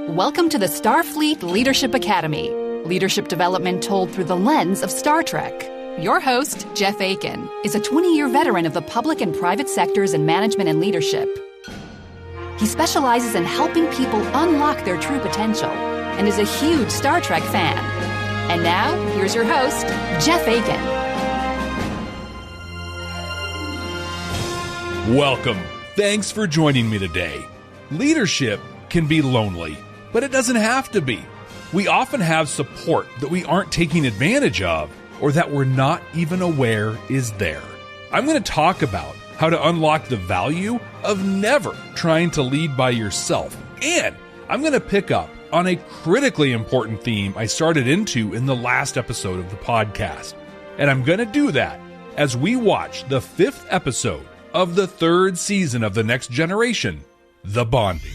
Welcome to the Starfleet Leadership Academy. Leadership development told through the lens of Star Trek. Your host, Jeff Akin, is a 20-year veteran of the public and private sectors in management and leadership. He specializes in helping people unlock their true potential and is a huge Star Trek fan. And now, here's your host, Jeff Akin. Welcome. Thanks for joining me today. Leadership can be lonely, but it doesn't have to be. We often have support that we aren't taking advantage of or that we're not even aware is there. I'm going to talk about how to unlock the value of never trying to lead by yourself. And I'm going to pick up on a critically important theme I started into in the last episode of the podcast. And I'm going to do that as we watch the 5th episode of the 3rd season of The Next Generation, The Bonding.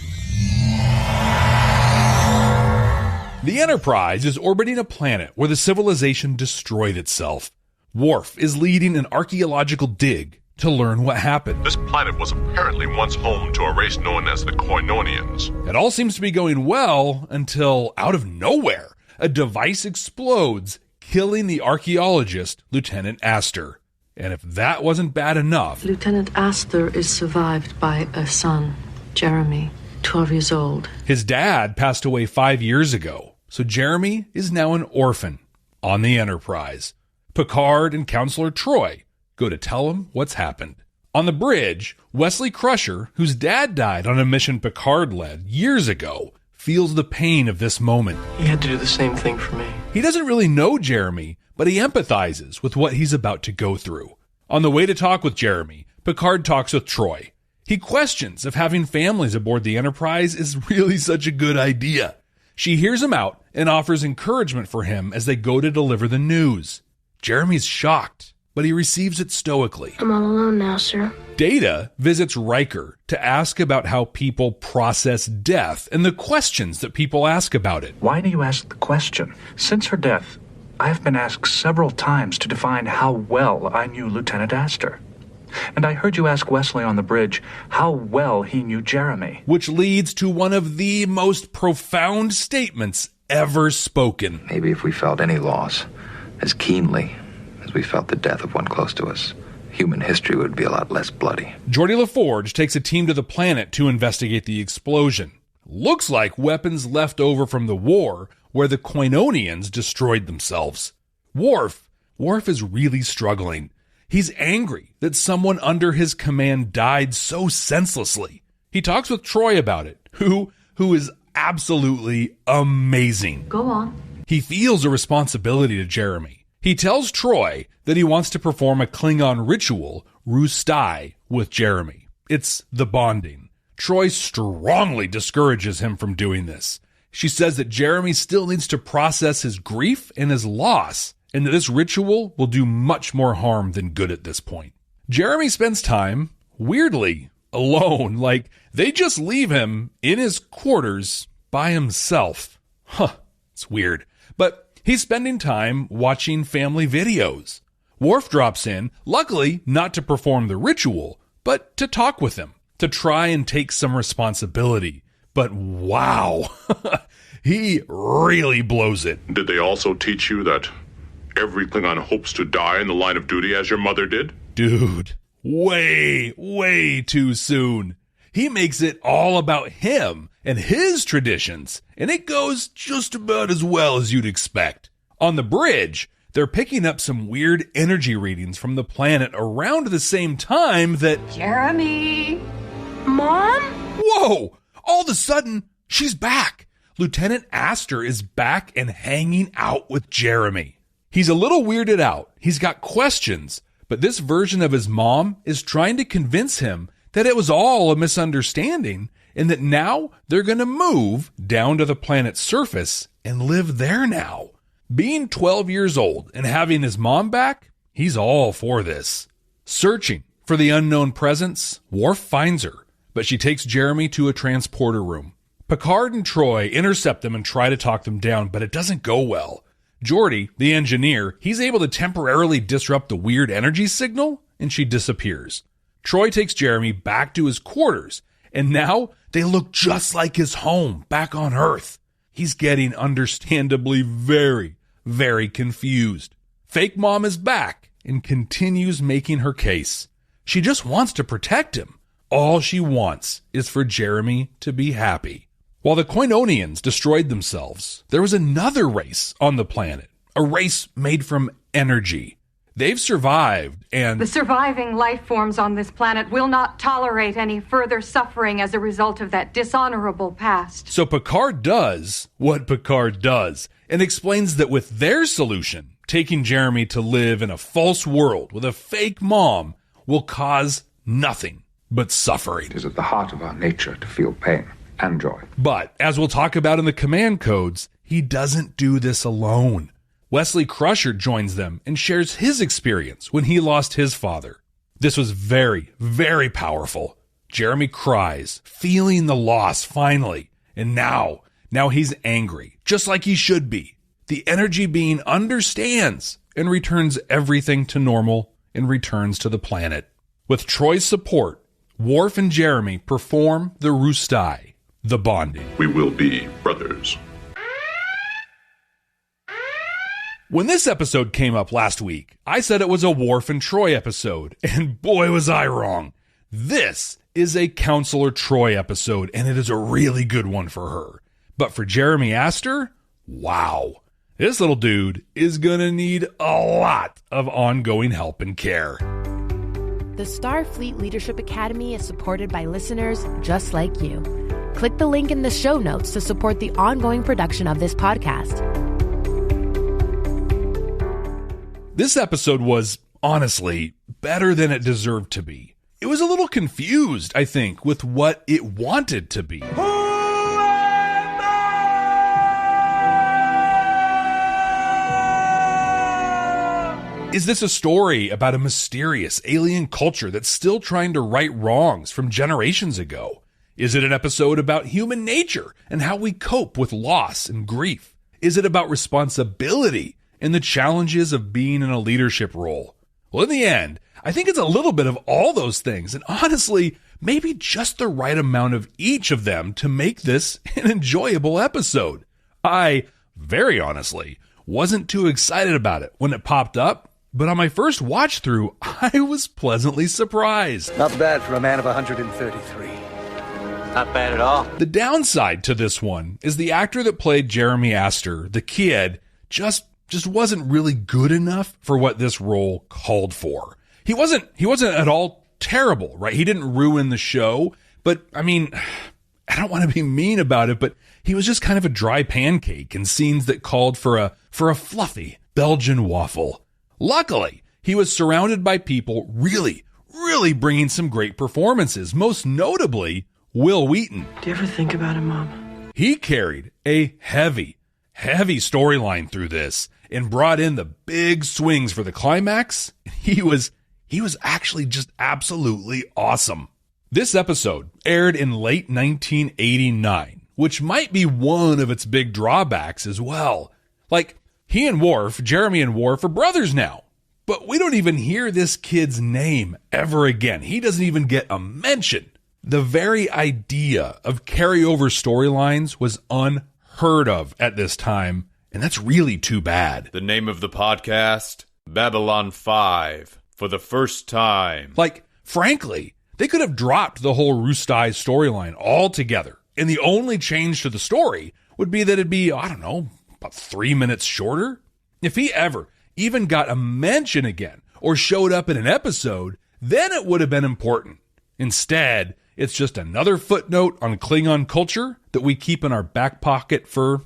The Enterprise is orbiting a planet where the civilization destroyed itself. Worf is leading an archaeological dig to learn what happened. This planet was apparently once home to a race known as the Koinonians. It all seems to be going well until, out of nowhere, a device explodes, killing the archaeologist, Lieutenant Astor. And if that wasn't bad enough... Lieutenant Astor is survived by a son, Jeremy, 12 years old. His dad passed away 5 years ago. So Jeremy is now an orphan on the Enterprise. Picard and Counselor Troi go to tell him what's happened. On the bridge, Wesley Crusher, whose dad died on a mission Picard led years ago, feels the pain of this moment. He had to do the same thing for me. He doesn't really know Jeremy, but he empathizes with what he's about to go through. On the way to talk with Jeremy, Picard talks with Troi. He questions if having families aboard the Enterprise is really such a good idea. She hears him out and offers encouragement for him as they go to deliver the news. Jeremy's shocked, but he receives it stoically. I'm all alone now, sir. Data visits Riker to ask about how people process death and the questions that people ask about it. Why do you ask the question? Since her death, I have been asked several times to define how well I knew Lieutenant Astor. And I heard you ask Wesley on the bridge how well he knew Jeremy. Which leads to one of the most profound statements ever spoken. Maybe if we felt any loss as keenly as we felt the death of one close to us, human history would be a lot less bloody. Geordi LaForge takes a team to the planet to investigate the explosion. Looks like weapons left over from the war where the Koinonians destroyed themselves. Worf is really struggling. He's angry that someone under his command died so senselessly. He talks with Troi about it, who is absolutely amazing. Go on. He feels a responsibility to Jeremy. He tells Troi that he wants to perform a Klingon ritual, Rustai, with Jeremy. It's the bonding. Troi strongly discourages him from doing this. She says that Jeremy still needs to process his grief and his loss, and that this ritual will do much more harm than good at this point. Jeremy spends time, weirdly, alone, like they just leave him in his quarters by himself. It's weird. But he's spending time watching family videos. Worf drops in, luckily not to perform the ritual, but to talk with him, to try and take some responsibility. But wow, he really blows it. Did they also teach you that every Klingon hopes to die in the line of duty as your mother did? Dude, way too soon. He makes it all about him and his traditions, and it goes just about as well as you'd expect. On the bridge, they're picking up some weird energy readings from the planet around the same time that... Jeremy! Mom? Whoa! All of a sudden, she's back. Lieutenant Astor is back and hanging out with Jeremy. He's a little weirded out. He's got questions, but this version of his mom is trying to convince him that it was all a misunderstanding and that now they're going to move down to the planet's surface and live there now. Being 12 years old and having his mom back, he's all for this. Searching for the unknown presence, Worf finds her, but she takes Jeremy to a transporter room. Picard and Troi intercept them and try to talk them down, but it doesn't go well. Geordi, the engineer, he's able to temporarily disrupt the weird energy signal, and she disappears. Troi takes Jeremy back to his quarters and now they look just like his home back on Earth. He's getting understandably very, very confused. Fake Mom is back and continues making her case. She just wants to protect him. All she wants is for Jeremy to be happy. While the Koinonians destroyed themselves, there was another race on the planet, a race made from energy. They've survived, and the surviving life forms on this planet will not tolerate any further suffering as a result of that dishonorable past. So Picard does what Picard does, and explains that with their solution, taking Jeremy to live in a false world with a fake mom will cause nothing but suffering. It is at the heart of our nature to feel pain and joy. But, as we'll talk about in the command codes, he doesn't do this alone. Wesley Crusher joins them and shares his experience when he lost his father. This was very, very powerful. Jeremy cries, feeling the loss finally. And now he's angry, just like he should be. The energy being understands and returns everything to normal and returns to the planet. With Troi's support, Worf and Jeremy perform the Rustai, the bonding. We will be brothers. When this episode came up last week, I said it was a Worf and Troi episode, and boy was I wrong. This is a Counselor Troi episode, and it is a really good one for her. But for Jeremy Astor, wow. This little dude is gonna need a lot of ongoing help and care. The Starfleet Leadership Academy is supported by listeners just like you. Click the link in the show notes to support the ongoing production of this podcast. This episode was, honestly, better than it deserved to be. It was a little confused, I think, with what it wanted to be. Is this a story about a mysterious alien culture that's still trying to right wrongs from generations ago? Is it an episode about human nature and how we cope with loss and grief? Is it about responsibility and the challenges of being in a leadership role? Well, in the end, I think it's a little bit of all those things, and honestly, maybe just the right amount of each of them to make this an enjoyable episode. I, very honestly, wasn't too excited about it when it popped up, but on my first watch through, I was pleasantly surprised. Not bad for a man of 133. Not bad at all. The downside to this one is the actor that played Jeremy Astor, the kid, just wasn't really good enough for what this role called for. He wasn't at all terrible, right? He didn't ruin the show, but I mean, I don't want to be mean about it, but he was just kind of a dry pancake in scenes that called for a fluffy Belgian waffle. Luckily, he was surrounded by people really bringing some great performances, most notably Will Wheaton. Do you ever think about him, Mom? He carried a heavy storyline through this and brought in the big swings for the climax. He was actually just absolutely awesome. This episode aired in late 1989, which might be one of its big drawbacks as well. Like, Jeremy and Worf are brothers now, but we don't even hear this kid's name ever again. He doesn't even get a mention. The very idea of carryover storylines was unheard of at this time, and that's really too bad. The name of the podcast, Babylon 5, for the first time. Like, frankly, they could have dropped the whole Rustai storyline altogether, and the only change to the story would be that it'd be, I don't know, about 3 minutes shorter. If he ever even got a mention again or showed up in an episode, then it would have been important. Instead, it's just another footnote on Klingon culture that we keep in our back pocket for,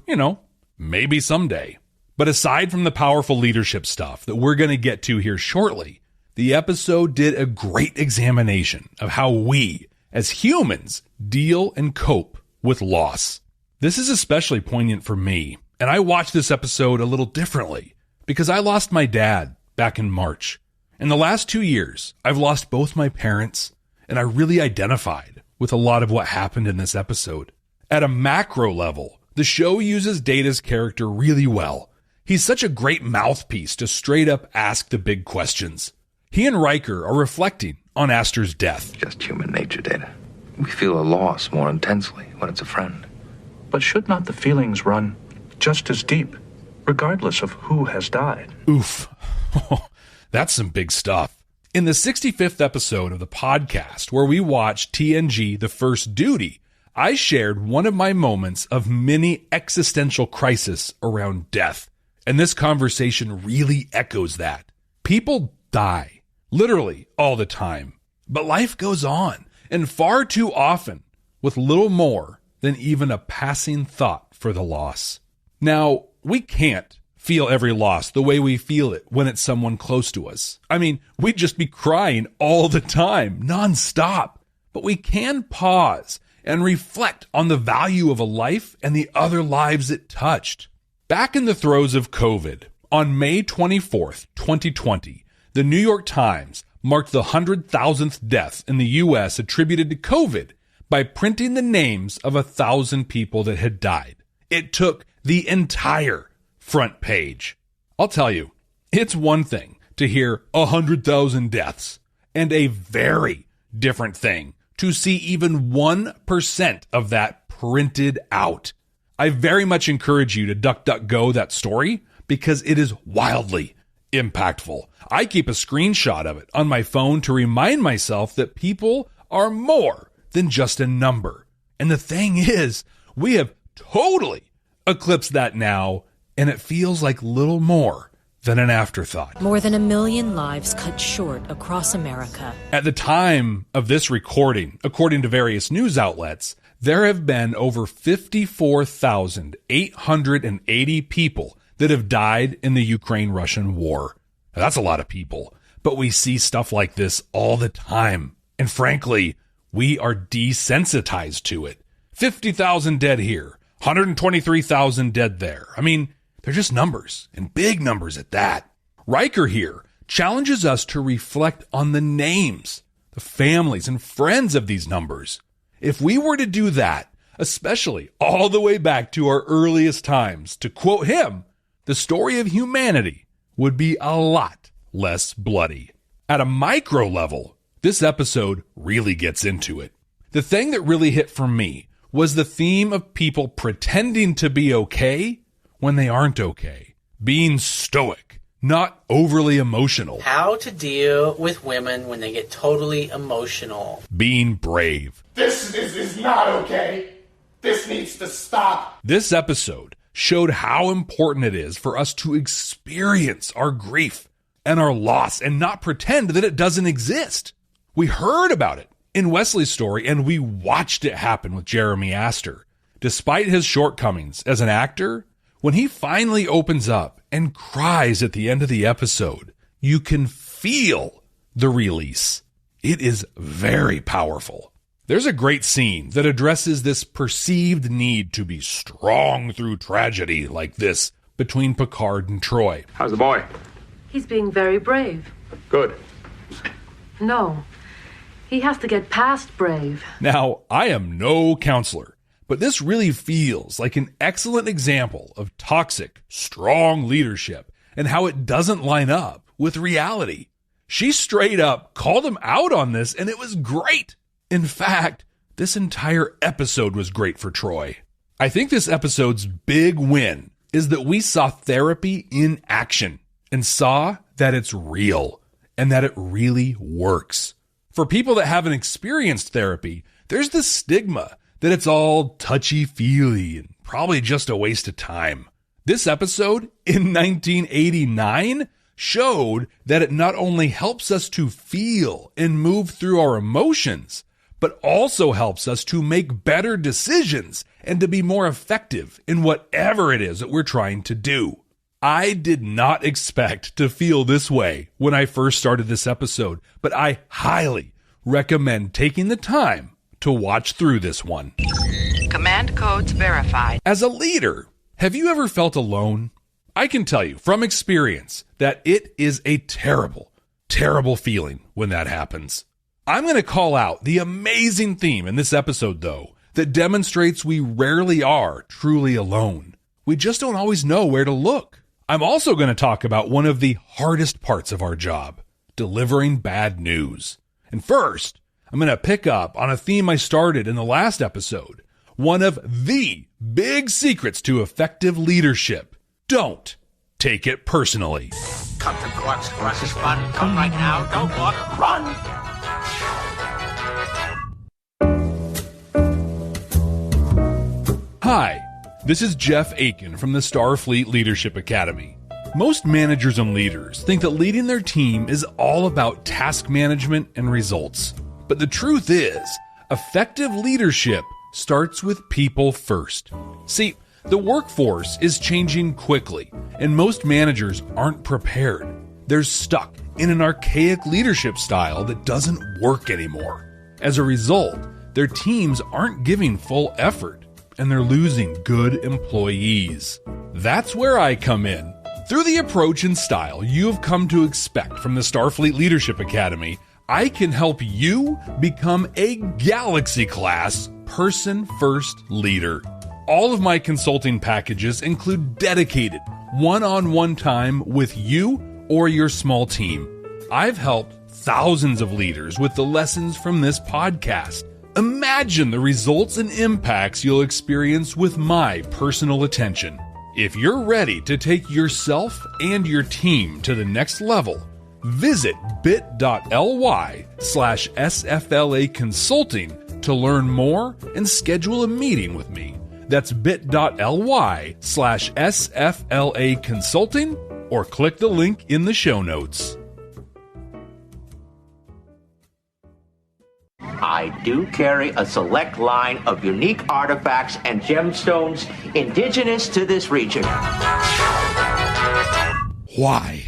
maybe someday. But aside from the powerful leadership stuff that we're going to get to here shortly, the episode did a great examination of how we, as humans, deal and cope with loss. This is especially poignant for me, and I watched this episode a little differently because I lost my dad back in March. In the last 2 years, I've lost both my parents, and I really identified with a lot of what happened in this episode. At a macro level, the show uses Data's character really well. He's such a great mouthpiece to straight up ask the big questions. He and Riker are reflecting on Astor's death. Just human nature, Data. We feel a loss more intensely when it's a friend. But should not the feelings run just as deep, regardless of who has died? Oof. That's some big stuff. In the 65th episode of the podcast, where we watched TNG The First Duty, I shared one of my moments of many existential crisis around death. And this conversation really echoes that. People die, literally all the time. But life goes on, and far too often, with little more than even a passing thought for the loss. Now, we can't feel every loss the way we feel it when it's someone close to us. I mean, we'd just be crying all the time, nonstop. But we can pause and reflect on the value of a life and the other lives it touched. Back in the throes of COVID, on May 24th, 2020, the New York Times marked the 100,000th death in the U.S. attributed to COVID by printing the names of 1,000 people that had died. It took the entire front page. I'll tell you, it's one thing to hear 100,000 deaths, and a very different thing to see even 1% of that printed out. I very much encourage you to DuckDuckGo that story because it is wildly impactful. I keep a screenshot of it on my phone to remind myself that people are more than just a number. And the thing is, we have totally eclipsed that now, and it feels like little more than an afterthought. More than 1 million lives cut short across America. At the time of this recording, according to various news outlets, there have been over 54,880 people that have died in the Ukraine-Russian war. Now, that's a lot of people, but we see stuff like this all the time. And frankly, we are desensitized to it. 50,000 dead here, 123,000 dead there. I mean, they're just numbers, and big numbers at that. Riker here challenges us to reflect on the names, the families, and friends of these numbers. If we were to do that, especially all the way back to our earliest times, to quote him, the story of humanity would be a lot less bloody. At a micro level, this episode really gets into it. The thing that really hit for me was the theme of people pretending to be okay when they aren't okay. Being stoic, not overly emotional. How to deal with women when they get totally emotional. Being brave. This is not okay. This needs to stop. This episode showed how important it is for us to experience our grief and our loss and not pretend that it doesn't exist. We heard about it in Wesley's story, and we watched it happen with Jeremy Astor. Despite his shortcomings as an actor, when he finally opens up and cries at the end of the episode, you can feel the release. It is very powerful. There's a great scene that addresses this perceived need to be strong through tragedy like this between Picard and Troi. How's the boy? He's being very brave. Good. No, he has to get past brave. Now, I am no counselor, but this really feels like an excellent example of toxic, strong leadership and how it doesn't line up with reality. She straight up called him out on this, and it was great. In fact, this entire episode was great for Troi. I think this episode's big win is that we saw therapy in action and saw that it's real and that it really works. For people that haven't experienced therapy, there's this stigma that it's all touchy-feely and probably just a waste of time. This episode in 1989 showed that it not only helps us to feel and move through our emotions, but also helps us to make better decisions and to be more effective in whatever it is that we're trying to do. I did not expect to feel this way when I first started this episode, but I highly recommend taking the time to watch through this one. Command codes verified. As a leader, have you ever felt alone? I can tell you from experience that it is a terrible, terrible feeling when that happens. I'm going to call out the amazing theme in this episode, though, that demonstrates we rarely are truly alone. We just don't always know where to look. I'm also going to talk about one of the hardest parts of our job, delivering bad news. And first, I'm going to pick up on a theme I started in the last episode. One of the big secrets to effective leadership. Don't take it personally. Come to Quark's Crush's Fun. Come right now. Don't walk. Run! Hi, this is Jeff Akin from the Starfleet Leadership Academy. Most managers and leaders think that leading their team is all about task management and results. But the truth is, effective leadership starts with people first. See, the workforce is changing quickly, and most managers aren't prepared. They're stuck in an archaic leadership style that doesn't work anymore. As a result, their teams aren't giving full effort, and they're losing good employees. That's where I come in. Through the approach and style you have come to expect from the Starfleet Leadership Academy, I can help you become a galaxy-class person-first leader. All of my consulting packages include dedicated one-on-one time with you or your small team. I've helped thousands of leaders with the lessons from this podcast. Imagine the results and impacts you'll experience with my personal attention. If you're ready to take yourself and your team to the next level, visit bit.ly/SFLA Consulting to learn more and schedule a meeting with me. That's bit.ly/SFLA Consulting, or click the link in the show notes. I do carry a select line of unique artifacts and gemstones indigenous to this region. Why?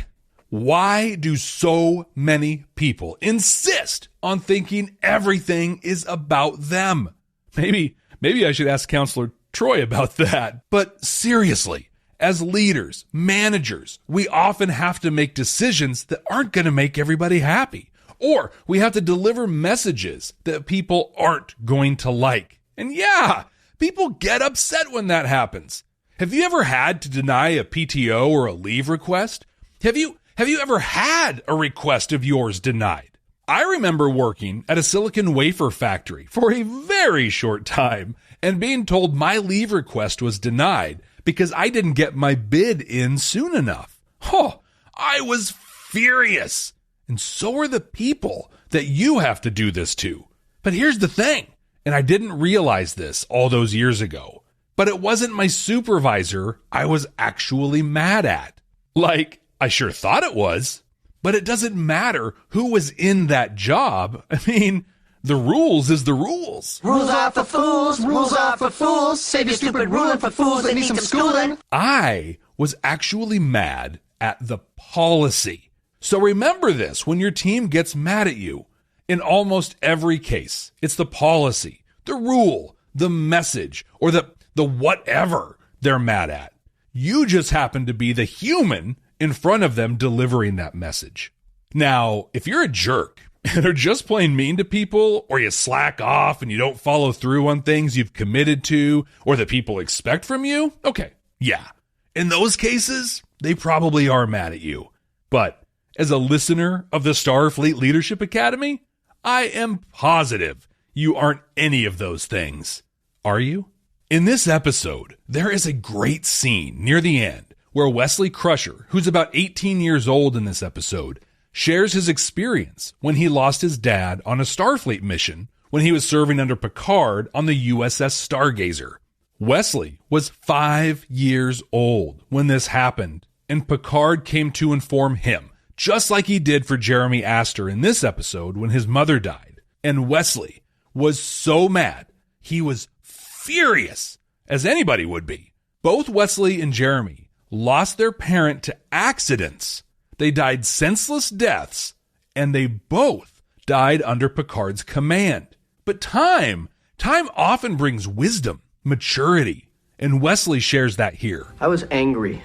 Why do so many people insist on thinking everything is about them? Maybe I should ask Counselor Troi about that. But seriously, as leaders, managers, we often have to make decisions that aren't going to make everybody happy. Or we have to deliver messages that people aren't going to like. And yeah, people get upset when that happens. Have you ever had to deny a PTO or a leave request? Have you ever had a request of yours denied? I remember working at a silicon wafer factory for a very short time and being told my leave request was denied because I didn't get my bid in soon enough. Oh, I was furious. And so are the people that you have to do this to. But here's the thing, and I didn't realize this all those years ago, but it wasn't my supervisor I was actually mad at. Like, I sure thought it was, but it doesn't matter who was in that job. I mean, the rules is the rules. Rules are for fools, rules are for fools. Save your stupid ruling for fools that need some schooling. I was actually mad at the policy. So remember this when your team gets mad at you. In almost every case, it's the policy, the rule, the message, or the whatever they're mad at. You just happen to be the human in front of them delivering that message. Now, if you're a jerk and are just plain mean to people, or you slack off and you don't follow through on things you've committed to or that people expect from you, okay, yeah. In those cases, they probably are mad at you. But as a listener of the Starfleet Leadership Academy, I am positive you aren't any of those things. Are you? In this episode, there is a great scene near the end where Wesley Crusher, who's about 18 years old in this episode, shares his experience when he lost his dad on a Starfleet mission when he was serving under Picard on the USS Stargazer. Wesley was 5 years old when this happened, and Picard came to inform him, just like he did for Jeremy Astor in this episode when his mother died. And Wesley was so mad, he was furious, as anybody would be. Both Wesley and Jeremy lost their parent to accidents. They died senseless deaths, and they both died under Picard's command. But time often brings wisdom, maturity, and Wesley shares that here. I was angry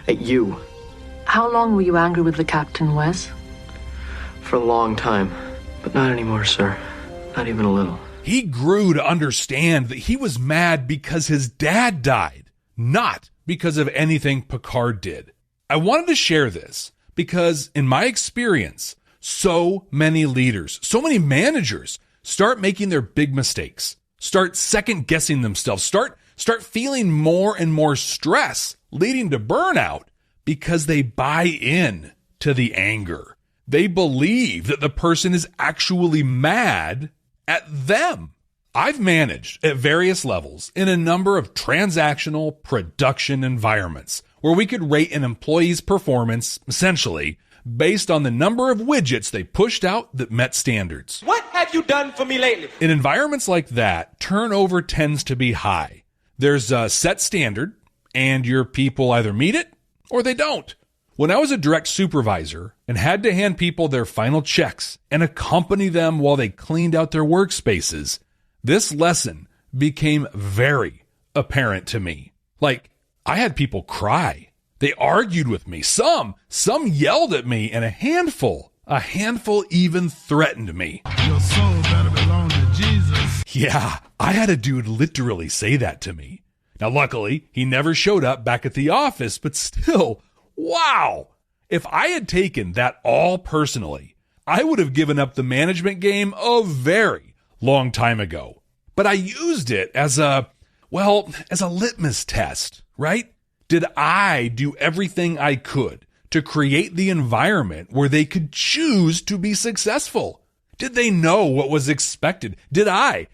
at you. How long were you angry with the captain, Wes? For a long time, but not anymore, sir. Not even a little. He grew to understand that he was mad because his dad died, not because of anything Picard did. I wanted to share this because, in my experience, so many leaders, so many managers start making their big mistakes, start second guessing themselves, start feeling more and more stress, leading to burnout because they buy in to the anger. They believe that the person is actually mad at them. I've managed at various levels in a number of transactional production environments where we could rate an employee's performance, essentially, based on the number of widgets they pushed out that met standards. What have you done for me lately? In environments like that, turnover tends to be high. There's a set standard, and your people either meet it or they don't. When I was a direct supervisor and had to hand people their final checks and accompany them while they cleaned out their workspaces, this lesson became very apparent to me. Like, I had people cry. They argued with me. Some yelled at me, and a handful even threatened me. Your soul better belong to Jesus. Yeah, I had a dude literally say that to me. Now, luckily, he never showed up back at the office, but still, wow. If I had taken that all personally, I would have given up the management game a very long time ago. But I used it as a litmus test, right? Did I do everything I could to create the environment where they could choose to be successful? Did they know what was expected? Did I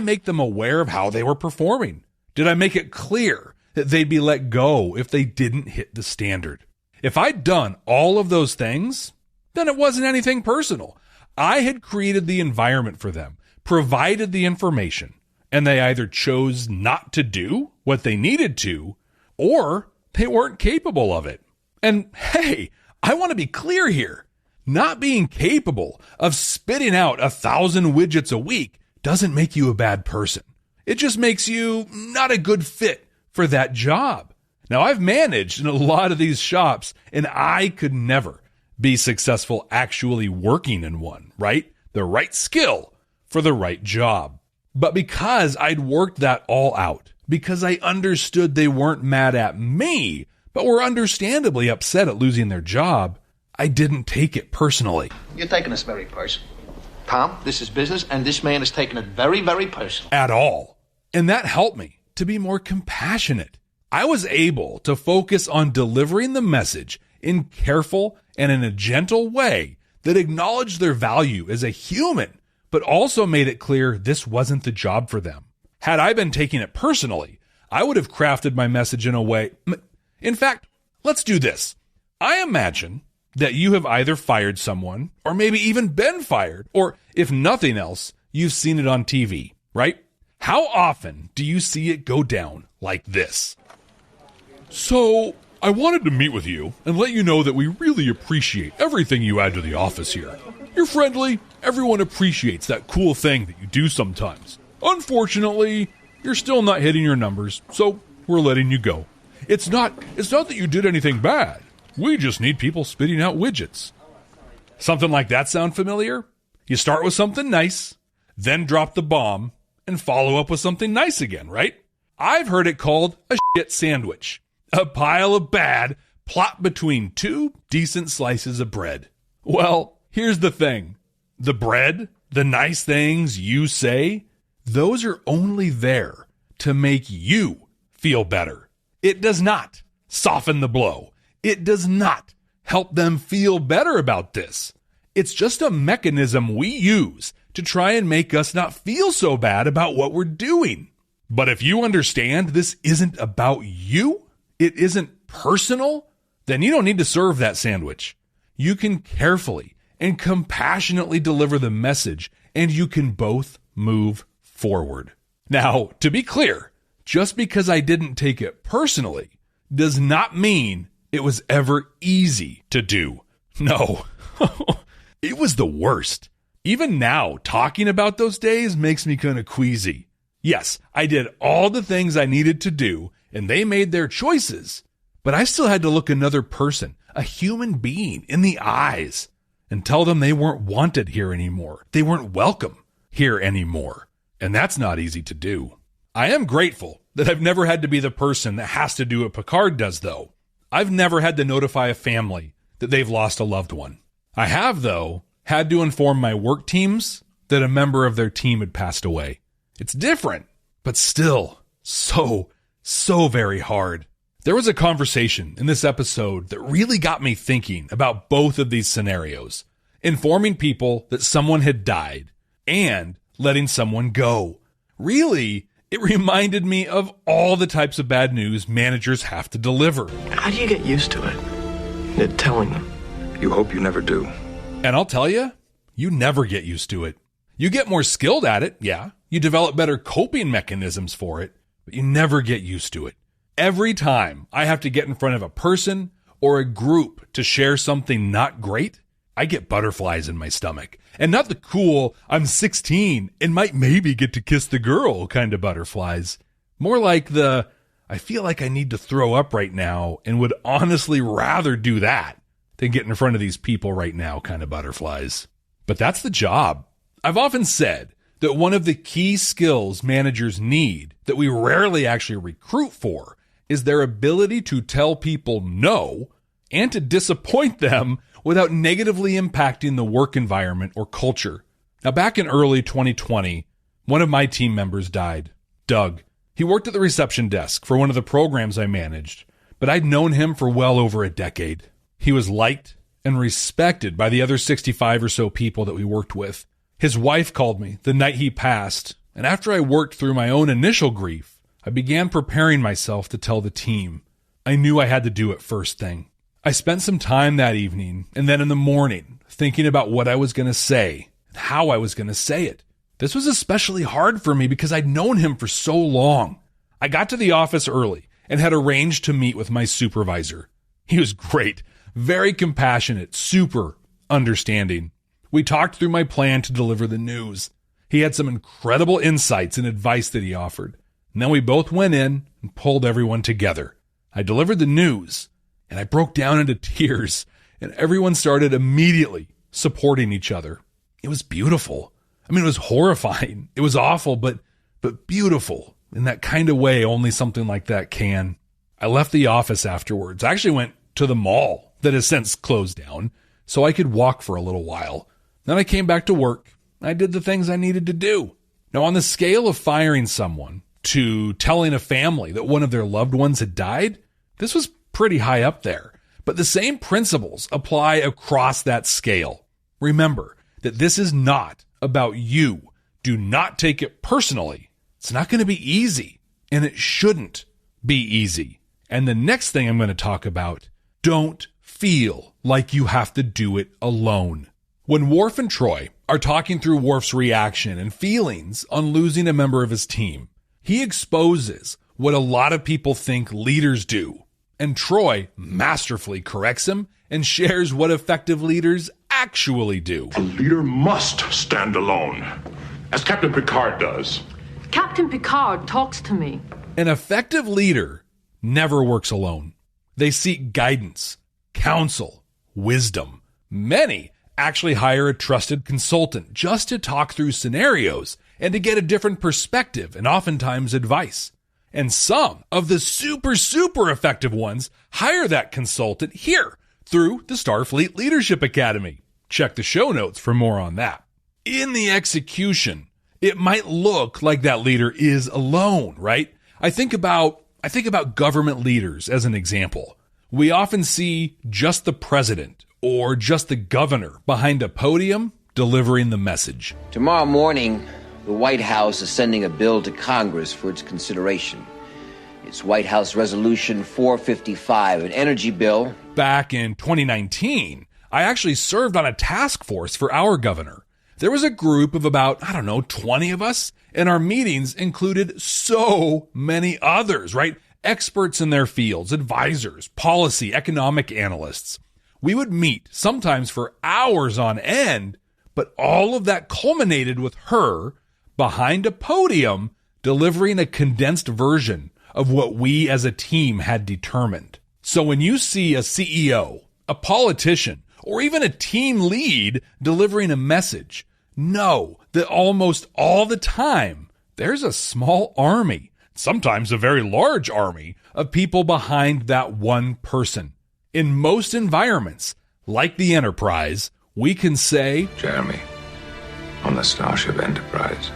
make them aware of how they were performing? Did I make it clear that they'd be let go if they didn't hit the standard? If I'd done all of those things, then it wasn't anything personal. I had created the environment for them, provided the information, and they either chose not to do what they needed to, or they weren't capable of it. And hey, I want to be clear here. Not being capable of spitting out 1,000 widgets a week doesn't make you a bad person. It just makes you not a good fit for that job. Now, I've managed in a lot of these shops, and I could never be successful actually working in one, right? The right skill for the right job. But because I'd worked that all out, because I understood they weren't mad at me, but were understandably upset at losing their job, I didn't take it personally. You're taking this very personal. Tom, this is business, and this man is taking it very, very personal. At all. And that helped me to be more compassionate. I was able to focus on delivering the message in careful and in a gentle way that acknowledged their value as a human, but also made it clear this wasn't the job for them. Had I been taking it personally, I would have crafted my message in a way. In fact, let's do this. I imagine that you have either fired someone or maybe even been fired, or if nothing else, you've seen it on TV, right? How often do you see it go down like this? So, I wanted to meet with you and let you know that we really appreciate everything you add to the office here. You're friendly. Everyone appreciates that cool thing that you do sometimes. Unfortunately, you're still not hitting your numbers, so we're letting you go. It's not that you did anything bad. We just need people spitting out widgets. Something like that sound familiar? You start with something nice, then drop the bomb, and follow up with something nice again, right? I've heard it called a shit sandwich. A pile of bad plopped between two decent slices of bread. Well, here's the thing. The bread, the nice things you say, those are only there to make you feel better. It does not soften the blow. It does not help them feel better about this. It's just a mechanism we use to try and make us not feel so bad about what we're doing. But if you understand this isn't about you, it isn't personal, then you don't need to serve that sandwich. You can carefully and compassionately deliver the message, and you can both move forward. Now, to be clear, just because I didn't take it personally does not mean it was ever easy to do. No, it was the worst. Even now, talking about those days makes me kind of queasy. Yes, I did all the things I needed to do, and they made their choices, but I still had to look another person, a human being, in the eyes and tell them they weren't wanted here anymore. They weren't welcome here anymore. And that's not easy to do. I am grateful that I've never had to be the person that has to do what Picard does, though. I've never had to notify a family that they've lost a loved one. I have, though, had to inform my work teams that a member of their team had passed away. It's different, but still so very hard. There was a conversation in this episode that really got me thinking about both of these scenarios. Informing people that someone had died and letting someone go. Really, it reminded me of all the types of bad news managers have to deliver. How do you get used to it? Telling them. You hope you never do. And I'll tell you, you never get used to it. You get more skilled at it, yeah. You develop better coping mechanisms for it, but you never get used to it. Every time I have to get in front of a person or a group to share something not great, I get butterflies in my stomach. And not the cool, I'm 16 and might maybe get to kiss the girl kind of butterflies. More like the, I feel like I need to throw up right now and would honestly rather do that than get in front of these people right now kind of butterflies. But that's the job. I've often said that one of the key skills managers need that we rarely actually recruit for is their ability to tell people no and to disappoint them without negatively impacting the work environment or culture. Now, back in early 2020, one of my team members died, Doug. He worked at the reception desk for one of the programs I managed, but I'd known him for well over a decade. He was liked and respected by the other 65 or so people that we worked with. His wife called me the night he passed, and after I worked through my own initial grief, I began preparing myself to tell the team. I knew I had to do it first thing. I spent some time that evening and then in the morning thinking about what I was going to say and how I was going to say it. This was especially hard for me because I'd known him for so long. I got to the office early and had arranged to meet with my supervisor. He was great, very compassionate, super understanding. We talked through my plan to deliver the news. He had some incredible insights and advice that he offered. And then we both went in and pulled everyone together. I delivered the news, and I broke down into tears, and everyone started immediately supporting each other. It was beautiful. I mean, it was horrifying. It was awful, but beautiful in that kind of way only something like that can. I left the office afterwards. I actually went to the mall that has since closed down so I could walk for a little while. Then I came back to work. I did the things I needed to do. Now, on the scale of firing someone to telling a family that one of their loved ones had died, this was pretty high up there. But the same principles apply across that scale. Remember that this is not about you. Do not take it personally. It's not going to be easy, and it shouldn't be easy. And the next thing I'm going to talk about, don't feel like you have to do it alone. When Worf and Troi are talking through Worf's reaction and feelings on losing a member of his team, he exposes what a lot of people think leaders do, and Troi masterfully corrects him and shares what effective leaders actually do. A leader must stand alone, as Captain Picard does. Captain Picard talks to me. An effective leader never works alone. They seek guidance, counsel, wisdom. Many actually hire a trusted consultant just to talk through scenarios and to get a different perspective and oftentimes advice. And some of the super effective ones hire that consultant here through the Starfleet Leadership Academy. Check the show notes for more on that. In the execution, it might look like that leader is alone, right? I think about government leaders as an example. We often see just the president or just the governor behind a podium delivering the message. Tomorrow morning, the White House is sending a bill to Congress for its consideration. It's White House Resolution 455, an energy bill. Back in 2019, I actually served on a task force for our governor. There was a group of about, 20 of us, and our meetings included so many others, right? Experts in their fields, advisors, policy, economic analysts. We would meet sometimes for hours on end, but all of that culminated with her behind a podium delivering a condensed version of what we as a team had determined. So when you see a CEO, a politician, or even a team lead delivering a message, know that almost all the time there's a small army, sometimes a very large army, of people behind that one person. In most environments, like the Enterprise, we can say, Jeremy, on the Starship Enterprise,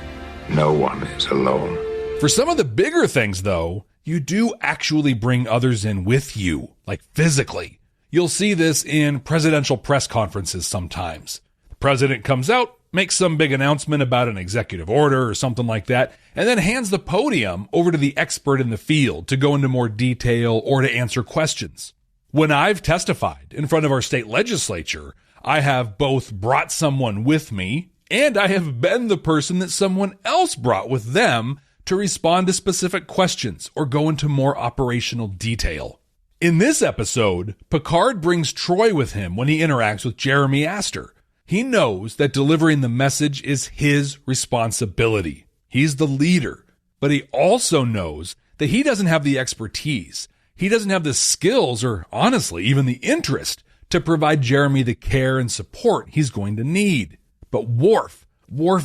no one is alone. For some of the bigger things, though, you do actually bring others in with you, like physically. You'll see this in presidential press conferences sometimes. The president comes out, makes some big announcement about an executive order or something like that, and then hands the podium over to the expert in the field to go into more detail or to answer questions. When I've testified in front of our state legislature, I have both brought someone with me and I have been the person that someone else brought with them to respond to specific questions or go into more operational detail. In this episode, Picard brings Troi with him when he interacts with Jeremy Astor. He knows that delivering the message is his responsibility. He's the leader, but he also knows that he doesn't have the expertise. He doesn't have the skills or, honestly, even the interest to provide Jeremy the care and support he's going to need. But Worf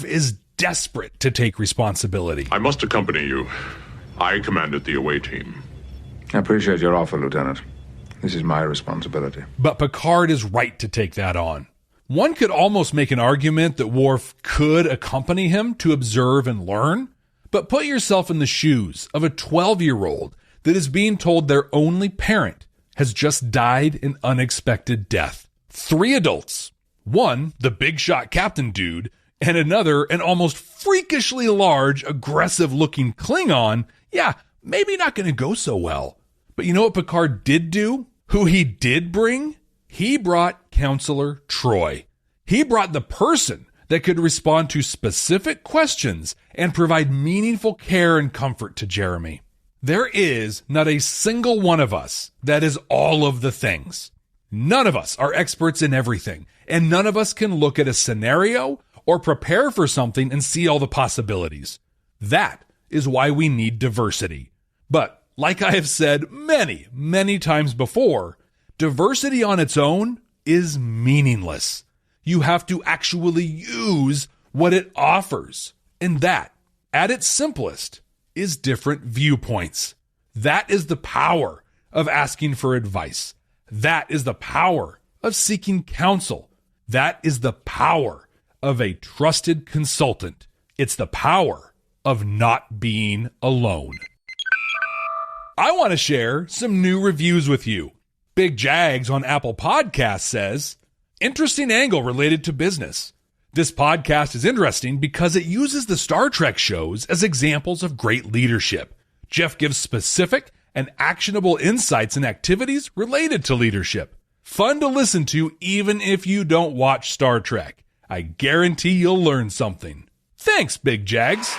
is desperate to take responsibility. I must accompany you. I commanded the away team. I appreciate your offer, Lieutenant. This is my responsibility. But Picard is right to take that on. One could almost make an argument that Worf could accompany him to observe and learn, but put yourself in the shoes of a 12-year-old that is being told their only parent has just died an unexpected death. 3 adults. One, the big shot captain dude, and another, an almost freakishly large, aggressive-looking Klingon. Yeah, maybe not going to go so well. But you know what Picard did do? Who he did bring? He brought Counselor Troi. He brought the person that could respond to specific questions and provide meaningful care and comfort to Jeremy. There is not a single one of us that is all of the things. None of us are experts in everything, and none of us can look at a scenario or prepare for something and see all the possibilities. That is why we need diversity. But like I have said many, many times before, diversity on its own is meaningless. You have to actually use what it offers. And that, at its simplest, is different viewpoints. That is the power of asking for advice. That is the power of seeking counsel. That is the power of a trusted consultant. It's the power of not being alone. I want to share some new reviews with you. Big Jags on Apple Podcasts says, interesting angle related to business. This podcast is interesting because it uses the Star Trek shows as examples of great leadership. Jeff gives specific and actionable insights and activities related to leadership. Fun to listen to even if you don't watch Star Trek. I guarantee you'll learn something. Thanks, Big Jags.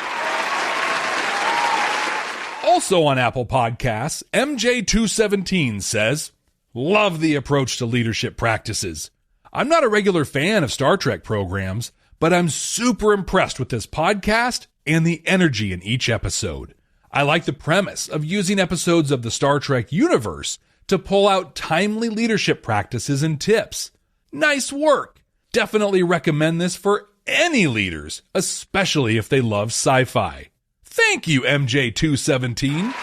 Also on Apple Podcasts, MJ217 says, love the approach to leadership practices. I'm not a regular fan of Star Trek programs, but I'm super impressed with this podcast and the energy in each episode. I like the premise of using episodes of the Star Trek universe to pull out timely leadership practices and tips. Nice work. Definitely recommend this for any leaders, especially if they love sci-fi. Thank you, MJ217.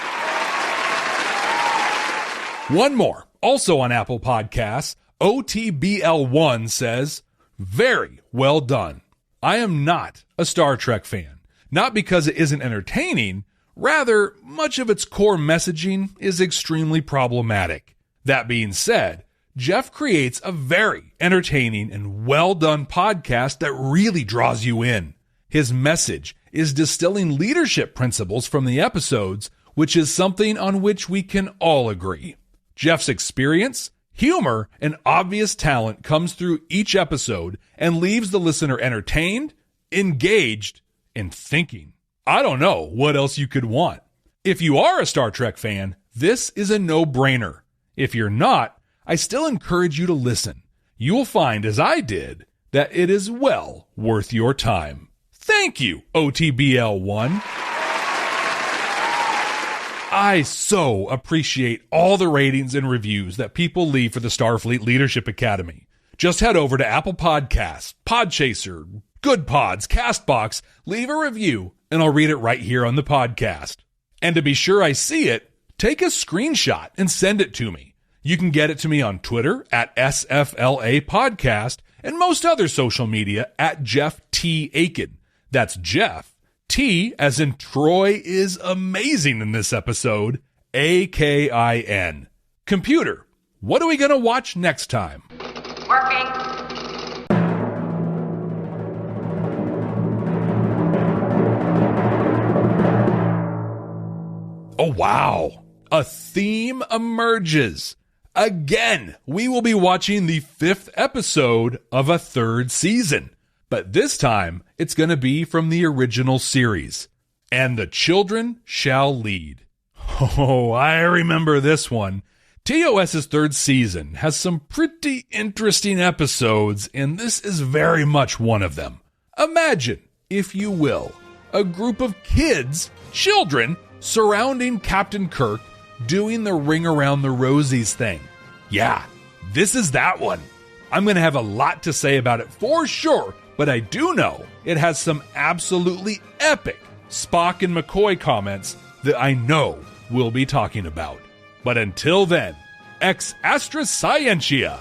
One more, also on Apple Podcasts, OTBL1 says, very well done. I am not a Star Trek fan, not because it isn't entertaining, rather, much of its core messaging is extremely problematic. That being said, Jeff creates a very entertaining and well-done podcast that really draws you in. His message is distilling leadership principles from the episodes, which is something on which we can all agree. Jeff's experience, humor, and obvious talent comes through each episode and leaves the listener entertained, engaged, and thinking. I don't know what else you could want. If you are a Star Trek fan, this is a no-brainer. If you're not, I still encourage you to listen. You will find, as I did, that it is well worth your time. Thank you, OTBL1. I so appreciate all the ratings and reviews that people leave for the Starfleet Leadership Academy. Just head over to Apple Podcasts, Podchaser, Good Pods, CastBox, leave a review, and I'll read it right here on the podcast. And to be sure I see it, take a screenshot and send it to me. You can get it to me on Twitter at SFLA Podcast, and most other social media at Jeff T. Akin. That's Jeff, T as in Troi is amazing in this episode, A-K-I-N. Computer, what are we going to watch next time? Working. Oh, wow. A theme emerges. Again, we will be watching the 5th episode of a 3rd season. But this time, it's going to be from the original series. And the children shall lead. Oh, I remember this one. TOS's 3rd season has some pretty interesting episodes, and this is very much one of them. Imagine, if you will, a group of kids, children, surrounding Captain Kirk doing the ring around the rosies thing. Yeah, this is that one. I'm going to have a lot to say about it for sure, but I do know it has some absolutely epic Spock and McCoy comments that I know we'll be talking about. But until then, ex astra scientia!